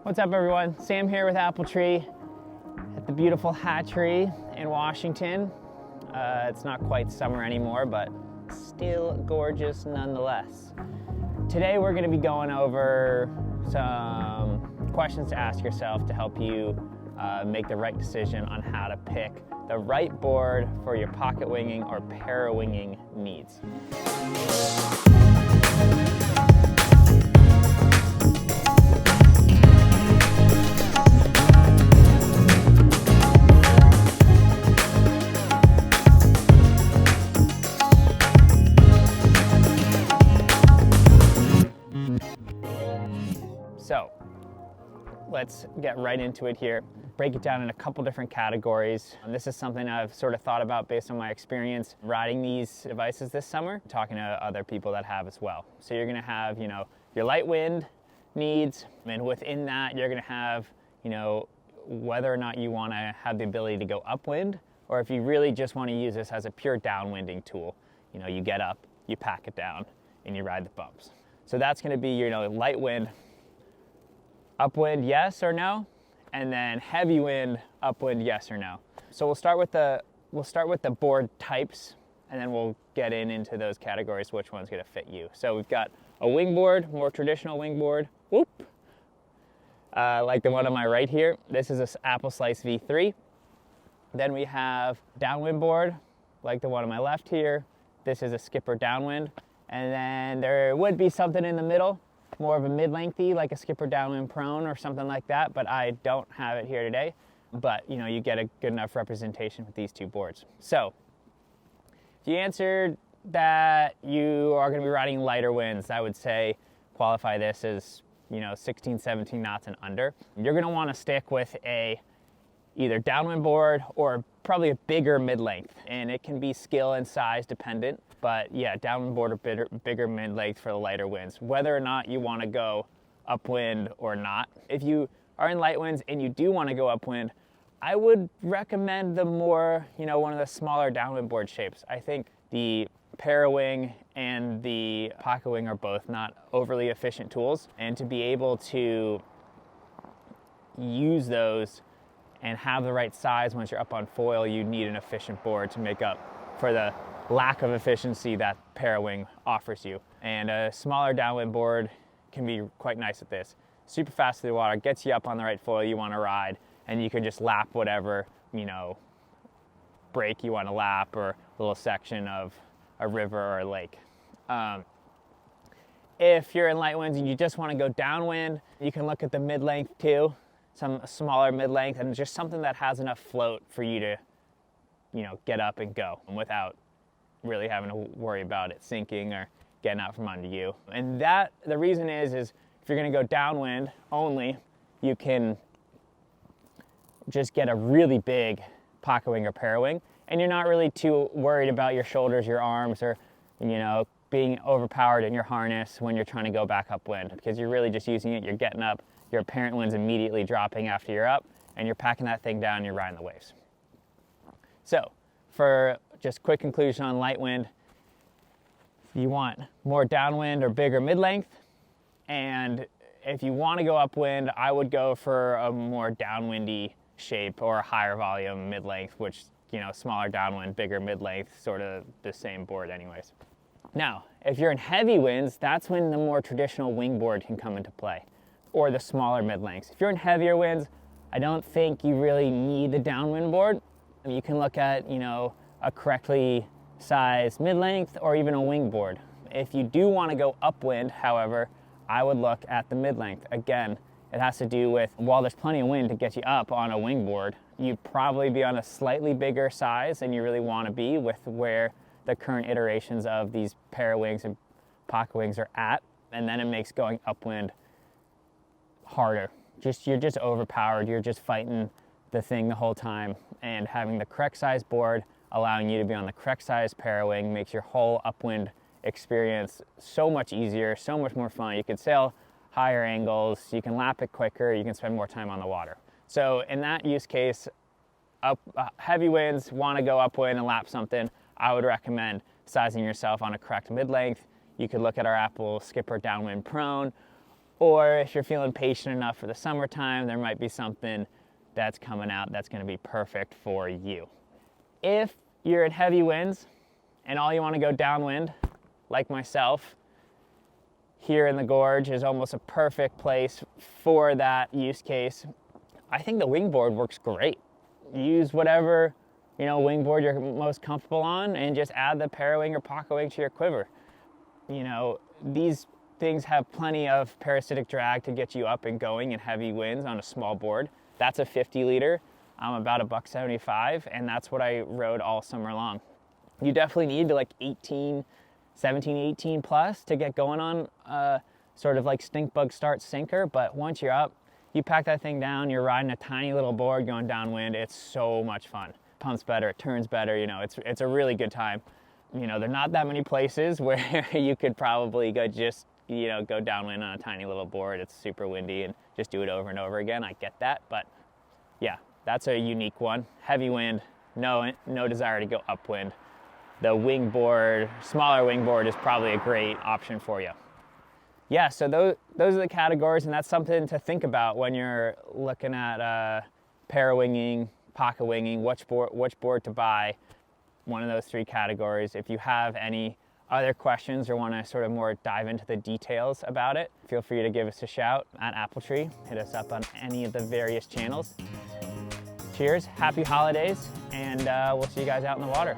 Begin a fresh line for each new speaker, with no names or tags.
What's up everyone? Sam here with Appletree at the beautiful Hatchery in Washington. It's not quite summer anymore, but still gorgeous nonetheless. Today we're going to be going over some questions to ask yourself to help you make the right decision on how to pick the right board for your pocket winging or parawinging needs. So let's get right into it here. Break it down in a couple different categories. And this is something I've sort of thought about based on my experience riding these devices this summer, talking to other people that have as well. So you're gonna have, your light wind needs, and within that you're gonna have, whether or not you wanna have the ability to go upwind, or if you really just wanna use this as a pure downwinding tool. You get up, you pack it down, and you ride the bumps. So that's gonna be your light wind, upwind, yes or no, and then heavy wind, upwind, yes or no. So we'll start with the board types, and then we'll get into those categories, which one's gonna fit you. So we've got a wingboard, more traditional wingboard, whoop, like the one on my right here. This is a Apple Slice V3. Then we have downwind board, like the one on my left here. This is a Skipper downwind. And then there would be something in the middle, more of a mid-lengthy, like a Skipper downwind prone or something like that, but I don't have it here today. But you get a good enough representation with these two boards. So if you answered that you are going to be riding lighter winds, I would say qualify this as 16, 17 knots and under. You're going to want to stick with either downwind board or probably a bigger mid-length, and it can be skill and size dependent. But yeah, downwind board or bigger mid-length for the lighter winds, whether or not you want to go upwind or not. If you are in light winds and you do want to go upwind, I would recommend the more, one of the smaller downwind board shapes. I think the Parawing and the pocket wing are both not overly efficient tools, and to be able to use those and have the right size once you're up on foil, you need an efficient board to make up for the lack of efficiency that Parawing offers you. And a smaller downwind board can be quite nice at this. Super fast through the water, gets you up on the right foil you want to ride, and you can just lap whatever, break you want to lap or little section of a river or a lake. If you're in light winds and you just want to go downwind, you can look at the mid-length too, some smaller mid-length, and just something that has enough float for you to, get up and go without really having to worry about it sinking or getting out from under you. And the reason is if you're going to go downwind only, you can just get a really big pocket wing or parawing, and you're not really too worried about your shoulders, your arms, or being overpowered in your harness when you're trying to go back upwind, because you're really just using it. You're getting up, your apparent wind's immediately dropping after you're up, and you're packing that thing down and you're riding the waves. So for just quick conclusion on light wind, you want more downwind or bigger mid-length, and if you want to go upwind, I would go for a more downwindy shape or a higher volume mid-length, which smaller downwind, bigger mid-length, sort of the same board anyways. Now, if you're in heavy winds, that's when the more traditional wingboard can come into play, or the smaller mid-lengths. If you're in heavier winds, I don't think you really need the downwind board. You can look at, a correctly sized mid-length or even a wingboard. If you do want to go upwind, however, I would look at the mid-length. Again, it has to do with, while there's plenty of wind to get you up on a wingboard, you'd probably be on a slightly bigger size than you really want to be with where the current iterations of these parawings and pocket wings are at, and then it makes going upwind harder. You're just overpowered, you're just fighting the thing the whole time, and having the correct size board, allowing you to be on the correct size parawing, makes your whole upwind experience so much easier, so much more fun. You can sail higher angles, you can lap it quicker, you can spend more time on the water. So in that use case, heavy winds, want to go upwind and lap something, I would recommend sizing yourself on a correct mid-length. You could look at our Apple Skipper Downwind Prone, Or if you're feeling patient enough for the summertime, there might be something that's coming out that's gonna be perfect for you. If you're in heavy winds and all you wanna go downwind, like myself, here in the gorge is almost a perfect place for that use case. I think the wingboard works great. Use whatever, wingboard you're most comfortable on and just add the Parawing or pocket wing to your quiver. These things have plenty of parasitic drag to get you up and going in heavy winds on a small board. That's a 50 liter, about $1.75, and that's what I rode all summer long. You definitely need to like 17, 18 plus to get going on sort of like stink bug start sinker, but once you're up, you pack that thing down, you're riding a tiny little board going downwind. It's so much fun. Pumps better, it turns better, it's a really good time. There are not that many places where you could probably go downwind on a tiny little board. It's super windy and just do it over and over again. I get that, but yeah, that's a unique one. Heavy wind, no desire to go upwind. The wingboard, smaller wingboard is probably a great option for you. Yeah, so those are the categories, and that's something to think about when you're looking at parawinging, pocket winging, which board to buy. One of those three categories. If you have any other questions or want to sort of more dive into the details about it, feel free to give us a shout at Appletree. Hit us up on any of the various channels. Cheers, happy holidays, and we'll see you guys out in the water.